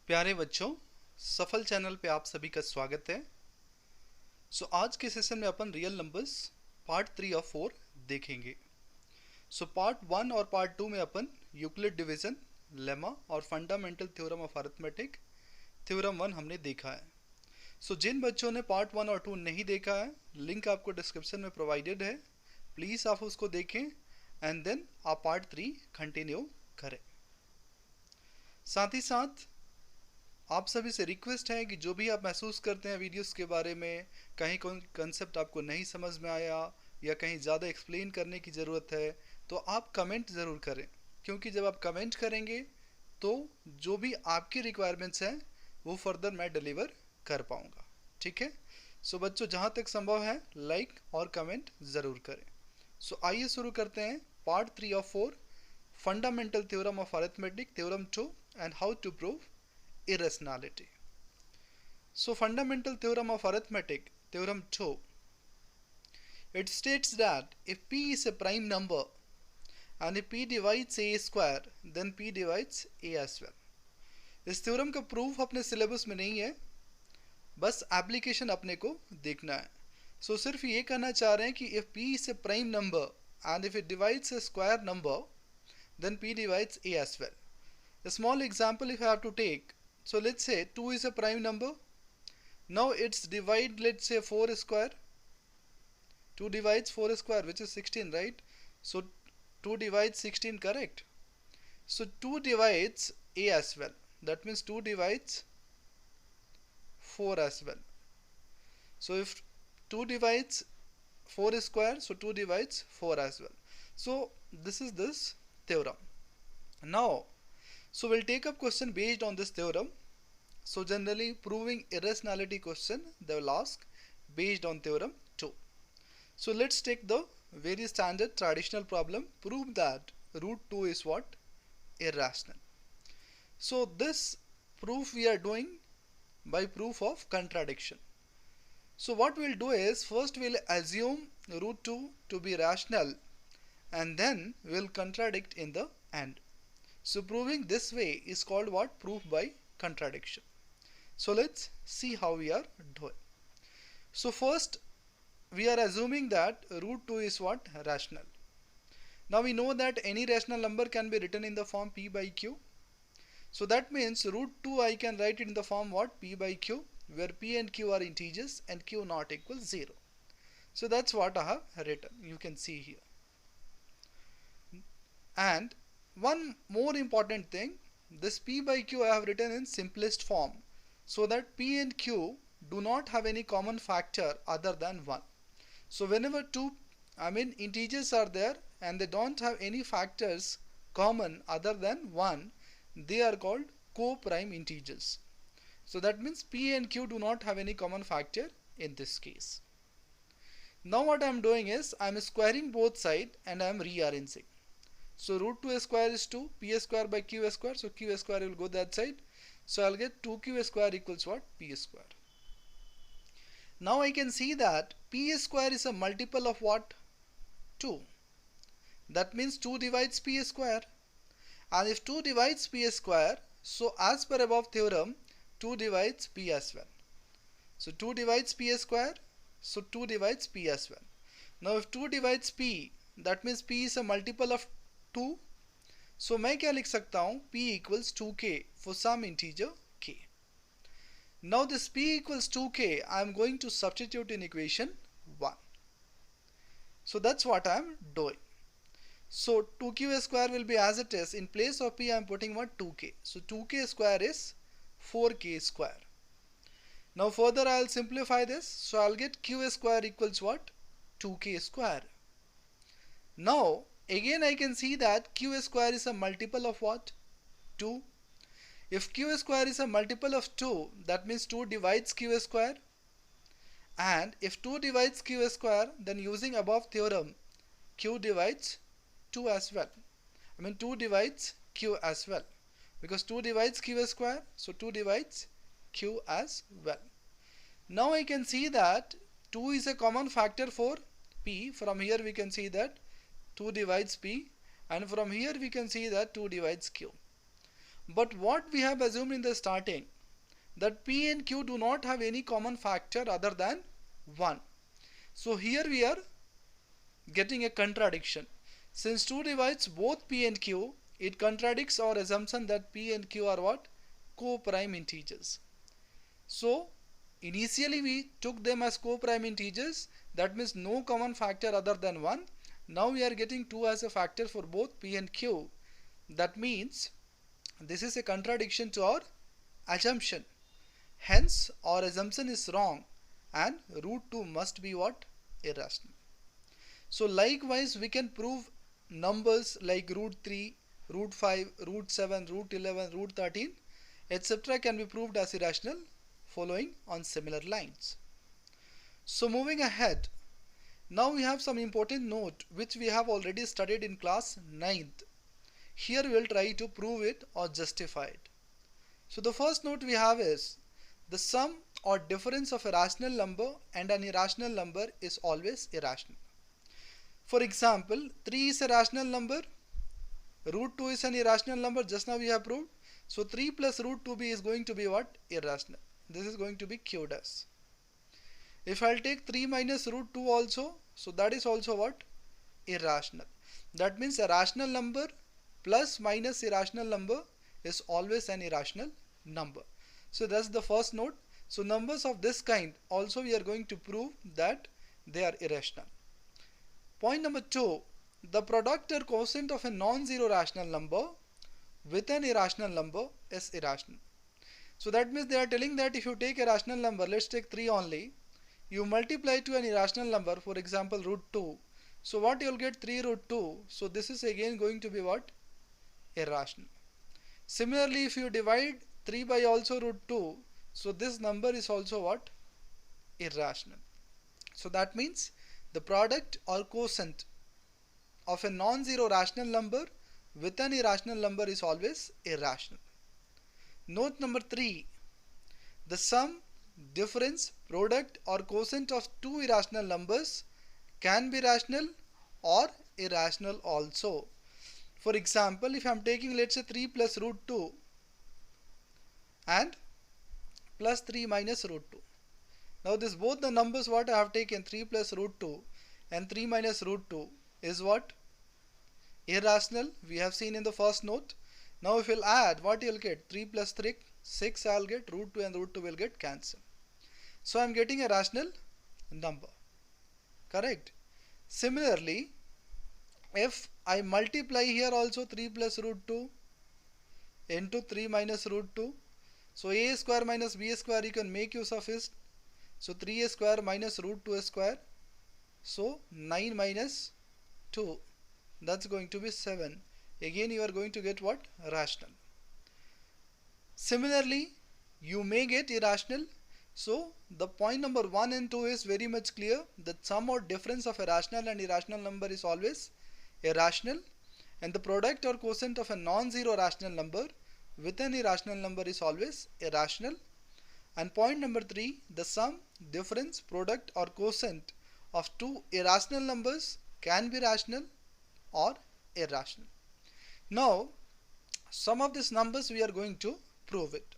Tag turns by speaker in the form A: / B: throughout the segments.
A: प्यारे बच्चों, सफल चैनल पे आप सभी का स्वागत है। आज के सेशन में अपन रियल नंबर्स पार्ट 3 और 4 देखेंगे। पार्ट 1 और पार्ट 2 में अपन यूक्लिड डिवीजन, लेमा और fundamental theorem of arithmetic theorem 1 हमने देखा है। जिन बच्चों ने पार्ट 1 और 2 नहीं देखा है, लिंक आपको डिस्क्रिप्शन में प्रोवाइडेड है। प्लीज़ आप उसको देखें एंड देन आप पार्ट 3 कंटिन्यू करें। साथ ही साथ आप सभी से रिक्वेस्ट है कि जो भी आप महसूस करते हैं वीडियोस के बारे में, कहीं कोई कंसेप्ट आपको नहीं समझ में आया या कहीं ज़्यादा एक्सप्लेन करने की ज़रूरत है, तो आप कमेंट ज़रूर करें, क्योंकि जब आप कमेंट करेंगे तो जो भी आपकी रिक्वायरमेंट्स हैं वो फर्दर मैं डिलीवर कर पाऊँगा। ठीक है। बच्चों, जहाँ तक संभव है लाइक और कमेंट ज़रूर करें। आइए शुरू करते हैं पार्ट 3 और 4, fundamental theorem of arithmetic theorem 2 and how to prove irrationality. Fundamental theorem of arithmetic, theorem 2, it states that if p is a prime number and if p divides a square, then p divides a as well. इस theorem का proof अपने syllabus में नहीं है, बस application अपने को देखना है। सिर्फ ये कहना चाह रहे हैं कि if p is a prime number and if it divides a square number, then p divides a as well. A small example if I have to take, let's say 2 is a prime number. Now its divide, let's say 4 square. 2 divides 4 square, which is 16, right? 2 divides 16, correct? 2 divides a as well. That means 2 divides 4 as well. If 2 divides 4 square, 2 divides 4 as well. This is this theorem. Now we'll take up question based on this theorem. Generally proving irrationality question they will ask based on theorem 2. Let's take the very standard traditional problem. Prove that root 2 is what? Irrational. This proof we are doing by proof of contradiction. What we'll do is, first we'll assume root 2 to be rational and then we'll contradict in the end. Proving this way is called what? Proof by contradiction. Let's see how we are doing. First we are assuming that root 2 is what? Rational. Now we know that any rational number can be written in the form p by q. That means root 2 I can write it in the form what? P by q, where p and q are integers and q not equals 0. That's what I have written. You can see here. And one more important thing, this p by q I have written in simplest form, so that p and q do not have any common factor other than 1. Whenever two integers are there and they don't have any factors common other than 1, they are called co-prime integers. That means p and q do not have any common factor in this case. Now what I am doing is, I am squaring both sides and I am rearranging. Root 2 square is 2, p square by q square, q square will go that side. I'll get 2q square equals what? P square. Now I can see that p square is a multiple of what? 2. That means 2 divides p square. And if 2 divides p square, as per above theorem, 2 divides p as well. 2 divides p square, 2 divides p as well. Now if 2 divides p, that means p is a multiple of 2. मैं क्या लिख सकता हूँ? p equals 2k for some integer k. Now this p equals 2k, I am going to substitute in equation 1. That's what I am doing. 2q square will be as it is. In place of p I am putting what? 2k. 2k square is 4k square. Now further I will simplify this. I'll get q square equals what? 2k square. Now again I can see that q square is a multiple of what? 2. If q square is a multiple of 2, that means 2 divides q square. And if 2 divides q square, then using above theorem, q divides 2 as well. 2 divides q as well. Because 2 divides q square, 2 divides q as well. Now I can see that 2 is a common factor for p. From here we can see that 2 divides p, and from here we can see that 2 divides q. But what we have assumed in the starting, that P and Q do not have any common factor other than 1. So here we are getting a contradiction. Since 2 divides both P and Q, it contradicts our assumption that P and Q are what? Co-prime integers. So initially we took them as co-prime integers, that means no common factor other than 1. Now we are getting 2 as a factor for both P and Q. That means this is a contradiction to our assumption. Hence our assumption is wrong and root 2 must be what? Irrational. So likewise we can prove numbers like root 3, root 5, root 7, root 11, root 13 etc. can be proved as irrational following on similar lines. So moving ahead, now we have some important note which we have already studied in class 9th. Here we will try to prove it or justify it. So the first note we have is the sum or difference of a rational number and an irrational number is always irrational. For example, 3 is a rational number, root 2 is an irrational number, just now we have proved. So 3 plus root 2b is going to be what? Irrational. This is going to be Q dash. If I'll take 3 minus root 2 also, so that is also what? Irrational. That means a rational number plus minus irrational number is always an irrational number. So that's the first note. So numbers of this kind also we are going to prove that they are irrational. Point number 2, the product or quotient of a non-zero rational number with an irrational number is irrational. So that means they are telling that if you take a rational number, let's take 3 only, you multiply to an irrational number, for example root 2. So what you will get? 3 root 2. So this is again going to be what? Irrational. Similarly, if you divide 3 by also root 2, so this number is also what? Irrational. So that means the product or quotient of a non-zero rational number with an irrational number is always irrational. Note number 3, the sum, difference, product or quotient of two irrational numbers can be rational or irrational also. For example, if I am taking, let's say, 3 plus root 2 and plus 3 minus root 2. Now this both the numbers what I have taken, 3 plus root 2 and 3 minus root 2 is what? Irrational. We have seen in the first note. Now if you'll add, what you'll get? 3 plus 3, 6 I'll get, root 2 and root 2 will get cancelled. So I'm getting a rational number. Correct? Similarly, if I multiply here also 3 plus root 2 into 3 minus root 2, so a square minus b square you can make use of it. So 3a square minus root 2 square, so 9 minus 2, that's going to be 7. Again you are going to get what? Rational. Similarly, you may get irrational. So the point number 1 and 2 is very much clear, that sum or difference of a rational and irrational number is always irrational, and the product or quotient of a non-zero rational number with an irrational number is always irrational. And point number 3, the sum, difference, product or quotient of two irrational numbers can be rational or irrational. Now some of these numbers we are going to prove it.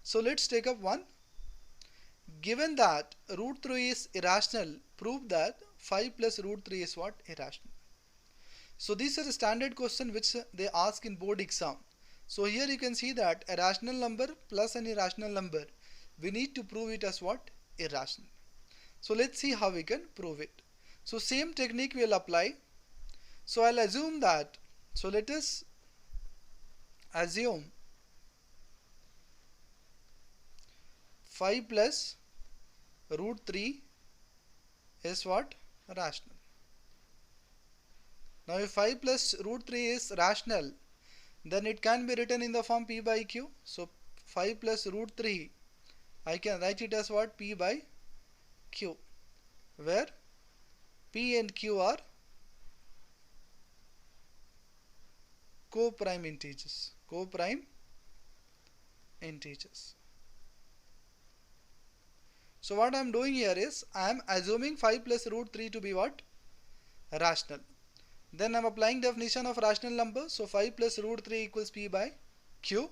A: So let's take up one. Given that root 3 is irrational, prove that 5 plus root 3 is what? Irrational. So this is a standard question which they ask in board exam. So here you can see that a rational number plus an irrational number, we need to prove it as what? Irrational. So let's see how we can prove it. So same technique we will apply. So I'll assume that, so let us assume 5 plus root 3 is what? Rational. Now if 5 plus root 3 is rational, then it can be written in the form p by q. So 5 plus root 3, I can write it as what? P by q, where p and q are co-prime integers. Co-prime integers. So what I am doing here is, I am assuming 5 plus root 3 to be what? Rational. Then I am applying definition of rational number. So 5 plus root 3 equals p by q.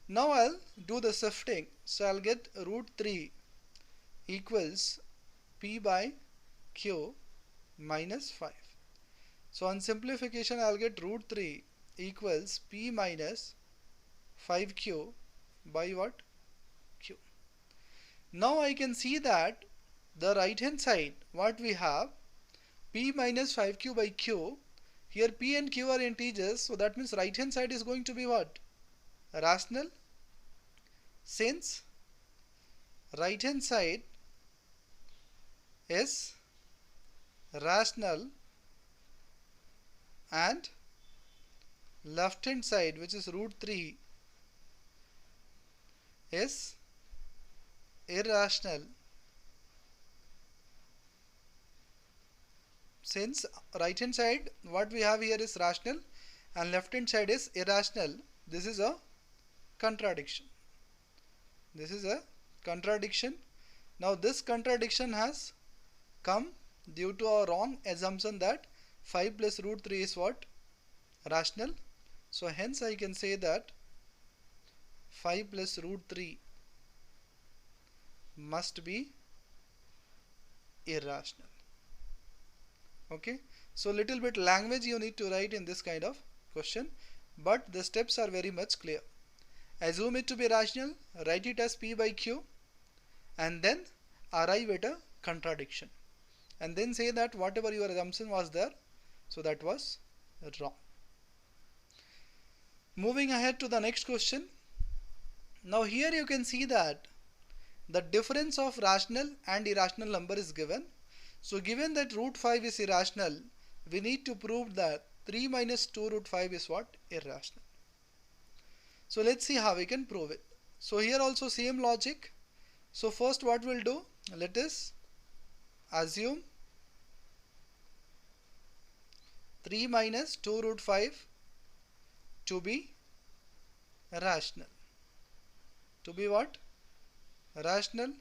A: Now I'll do the shifting, so I'll get root 3 equals p by q minus 5. So on simplification I'll get root 3 equals p minus 5q by what? Q. Now I can see that the right hand side what we have, p minus 5q by q. Here p and q are integers, so that means right hand side is going to be what? Rational. Since right hand side is rational and left hand side, which is root 3, is irrational. Since right hand side what we have here is rational and left hand side is irrational, this is a contradiction. This is a contradiction. Now this contradiction has come due to our wrong assumption that 5 plus root 3 is what? Rational. So hence I can say that 5 plus root 3 must be irrational. Okay, so little bit language you need to write in this kind of question, but the steps are very much clear. Assume it to be rational, write it as p by q, and then arrive at a contradiction, and then say that whatever your assumption was there, so that was wrong. Moving ahead to the next question. Now here you can see that the difference of rational and irrational number is given. So given that root 5 is irrational, we need to prove that 3 minus 2 root 5 is what? Irrational. So let's see how we can prove it. So here also same logic. So first what we'll do, let us assume 3 minus 2 root 5 to be rational. To be what? Rational.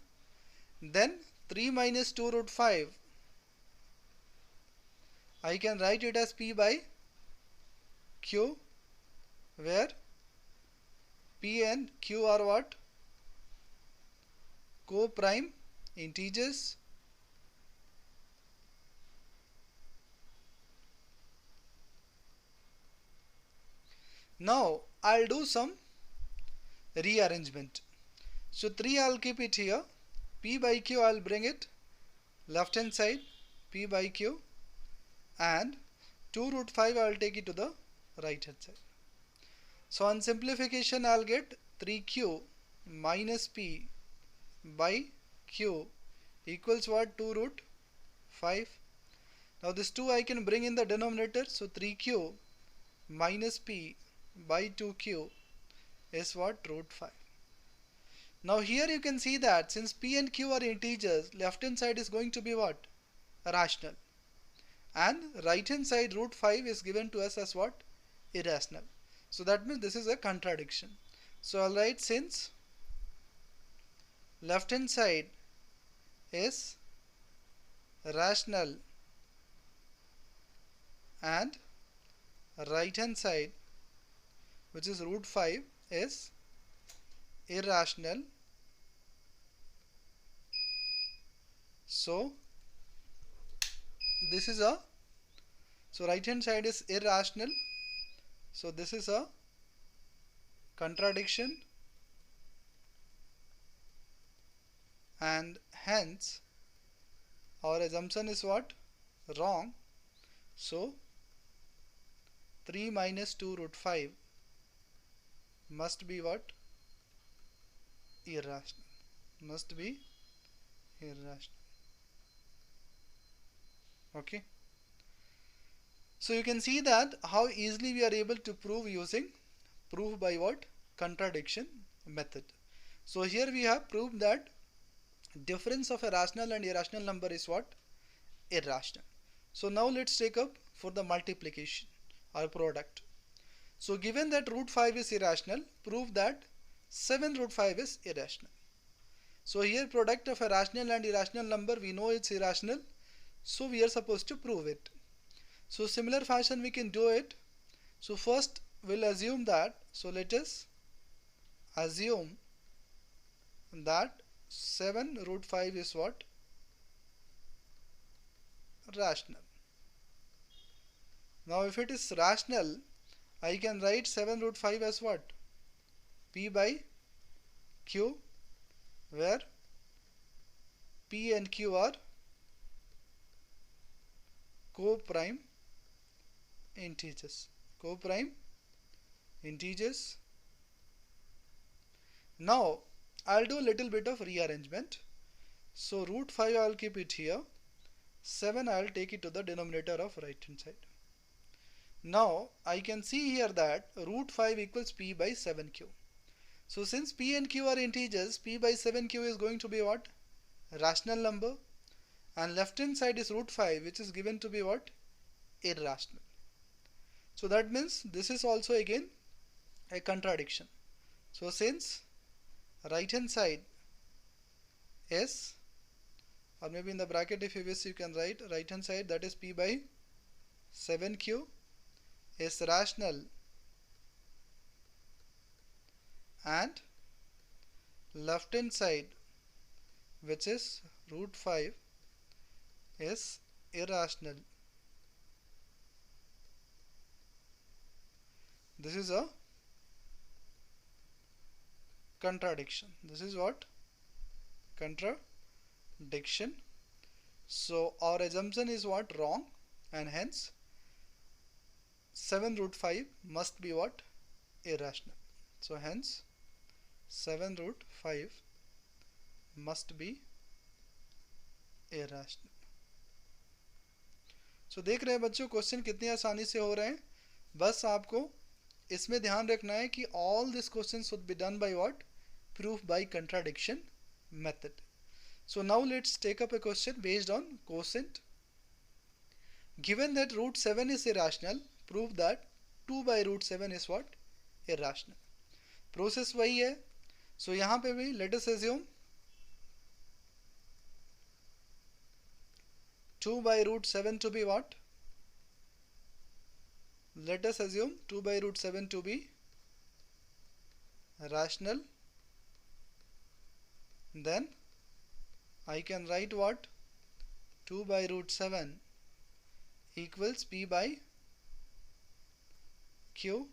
A: Then 3 minus 2 root 5, I can write it as p by q, where p and q are what? Co-prime integers. Now I'll do some rearrangement. So 3 I'll keep it here, p by q I'll bring it left hand side, p by q, and 2 root 5 I'll take it to the right hand side. So on simplification I'll get 3q minus p by q equals what? 2 root 5. Now this 2 I can bring in the denominator, so 3q minus p by 2q is what? Root 5. Now here you can see that since p and q are integers, left hand side is going to be what? Rational. And right hand side root 5 is given to us as what? Irrational. So that means this is a contradiction. So I'll write since left hand side is rational and right hand side, which is root 5, is irrational. So this is a, so right hand side is irrational, so this is a contradiction, and hence our assumption is what? Wrong. So 3 minus 2 root 5 must be what? Irrational. Must be irrational. Okay. So you can see that how easily we are able to prove using proof by what? Contradiction method. So here we have proved that difference of a rational and irrational number is what? Irrational. So now let's take up for the multiplication or product. So given that root 5 is irrational, prove that 7 root 5 is irrational. So here product of a rational and irrational number, we know it's irrational, so we are supposed to prove it. So similar fashion we can do it. So first we'll assume that, so let us assume that 7 root 5 is what? Rational. Now if it is rational, I can write 7 root 5 as what? P by Q, where P and Q are co-prime integers. Co-prime integers. Now I'll do a little bit of rearrangement. So root 5 I'll keep it here. 7 I'll take it to the denominator of right hand side. Now I can see here that root 5 equals P by 7Q. So since P and Q are integers, P by 7Q is going to be what? Rational number. And left hand side is root 5, which is given to be what? Irrational. So that means this is also again a contradiction. So since right hand side is, or maybe in the bracket if you wish you can write right hand side, that is P by 7Q is rational, and left hand side, which is root 5, is irrational. This is a contradiction. This is what? Contradiction. So our assumption is what? Wrong, and hence 7 root 5 must be what? Irrational. So hence 7 root 5 must be irrational. So देख रहे हैं बच्चों question कितनी आसानी से हो रहे हैं. बस आपको इसमें ध्यान रखना है कि all these questions should be done by what? Proof by contradiction method. So now let's take up a question based on quotient. Given that root 7 is irrational, prove that 2 by root 7 is what? Irrational. Process वही है. So यहाँ पे भी let us assume 2 by root 7 to be what? Let us assume 2 by root 7 to be rational. Then I can write what? 2 by root 7 equals P by Q,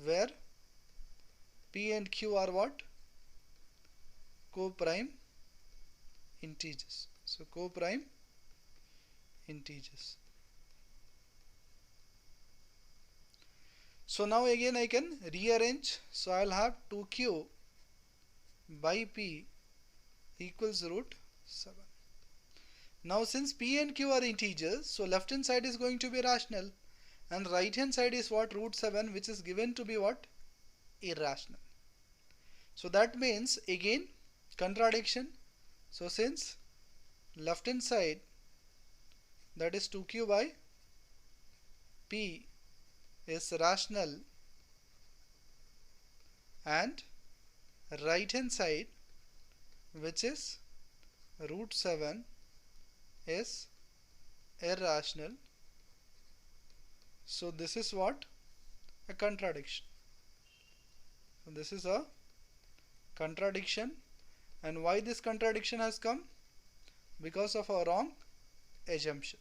A: where P and Q are what? Co-prime integers. So co-prime integers. So now again I can rearrange. So I'll have 2Q by P equals root 7. Now since P and Q are integers, so left hand side is going to be rational, and right hand side is what? Root 7, which is given to be what? Irrational. So that means again contradiction. So since left hand side, that is 2Q by P, is rational, and right hand side, which is root 7, is irrational. So this is what? A contradiction. So this is a contradiction. And why this contradiction has come? Because of our wrong assumption.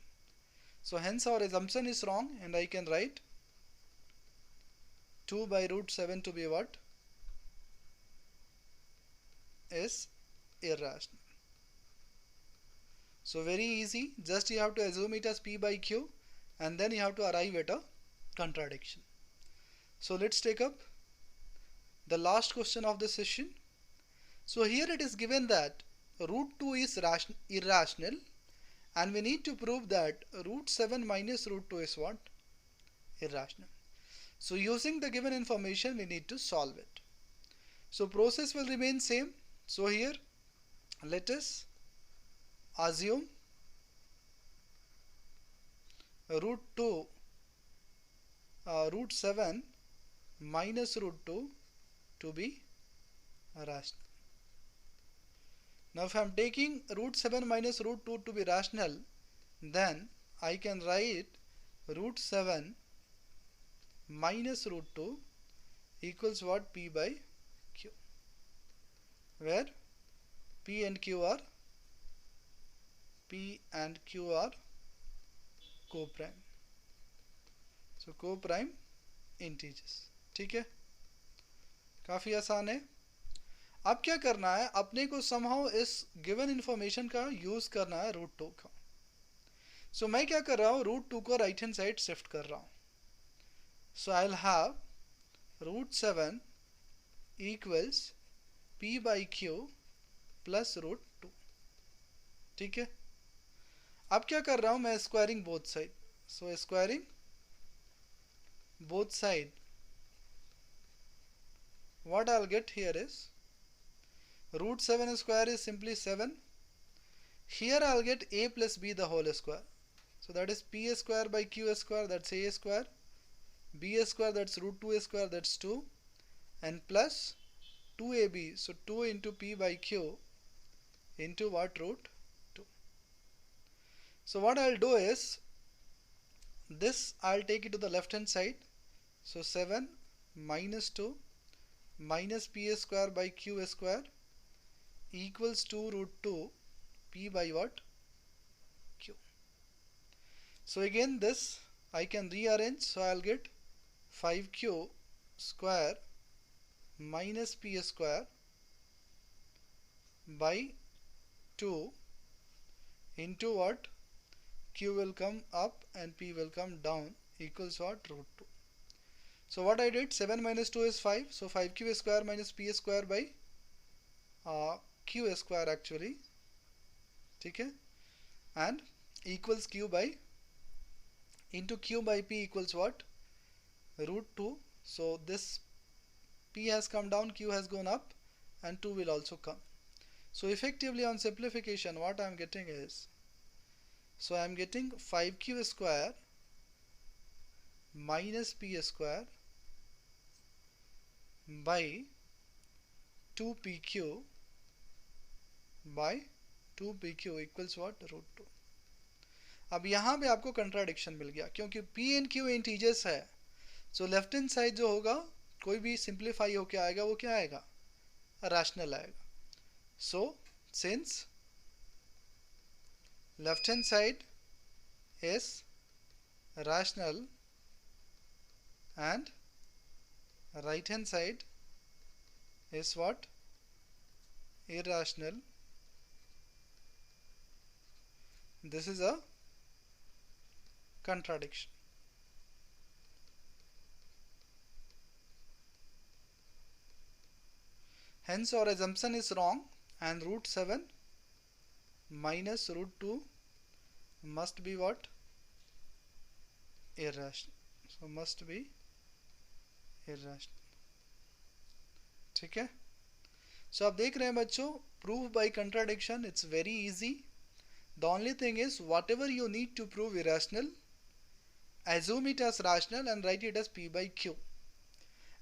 A: So hence our assumption is wrong, and I can write 2 by root 7 to be what? Is irrational. So very easy, just you have to assume it as P by Q, and then you have to arrive at a contradiction. So let's take up the last question of the session. So here it is given that root 2 is irrational, and we need to prove that root 7 minus root 2 is what? Irrational. So using the given information we need to solve it. So process will remain same. So here let us assume root 7 minus root 2 to be rational. Now if I am taking root 7 minus root 2 to be rational, then I can write root 7 minus root 2 equals what? P by Q, where P and Q are co-prime. So co-prime integers. ठीक है, काफ़ी आसान है. अब क्या करना है, अपने को somehow इस given information का यूज़ करना है रूट 2 का. सो मैं क्या कर रहा हूँ, रूट 2 को राइट हैंड साइड शिफ्ट कर रहा हूँ. So I will have root 7 equals P by Q plus root 2. ठीक है, अब क्या कर रहा हूँ मैं, squaring both side. So squaring both side, what I'll get here is root 7 square is simply 7. Here I'll get a plus b the whole square. So that is p square by q square, that's a square, b square, that's root 2 square, that's 2, and plus 2ab, so 2 into p by q into what? Root 2. So what I'll do is, this I'll take it to the left hand side. So 7 minus 2 minus p square by q square equals 2 root 2 p by what? Q. So again this I can rearrange, so I'll get 5q square minus p square by 2 into what? Q will come up and p will come down equals what? Root 2. So what I did, 7 minus 2 is 5, so 5q square minus p square by q square actually, ठीक है, and equals q by into q by p equals what? Root 2. So this p has come down, q has gone up, and 2 will also come. So effectively on simplification what I am getting is, so I am getting 5q square minus p square by 2pq by 2pq equals what? Root 2. अब यहाँ पे आपको contradiction मिल गया क्योंकि p and q integers है. So left hand side जो होगा कोई भी सिंप्लीफाई होके आएगा वो क्या आएगा? रैशनल आएगा. So since left hand side is rational and right hand side is what? Irrational. This is a contradiction. Hence our assumption is wrong and root 7 minus root 2 must be what? Irrational. So must be irrational. ठीक है, सो आप देख रहे हैं बच्चों, prove by contradiction it's very easy. The only thing is whatever you need to prove irrational, assume it as rational and write it as p by q,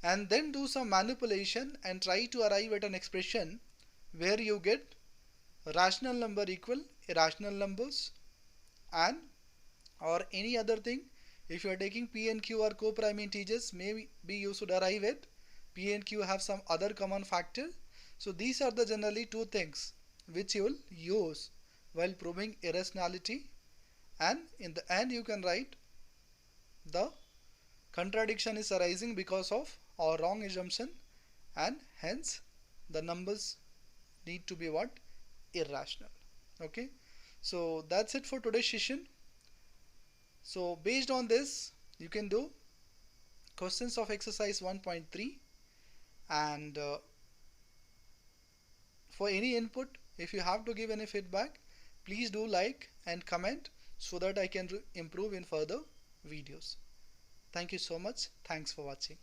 A: and then do some manipulation and try to arrive at an expression where you get rational number equal irrational numbers, and or any other thing. If you are taking p and q are co-prime integers, maybe you should arrive at p and q have some other common factor. So these are the generally two things which you will use while proving irrationality, and in the end you can write the contradiction is arising because of our wrong assumption, and hence the numbers need to be what? Irrational. Okay, so that's it for today's session. So based on this you can do questions of exercise 1.3, and for any input, if you have to give any feedback, please do like and comment so that I can improve in further videos. Thank you so much. Thanks for watching.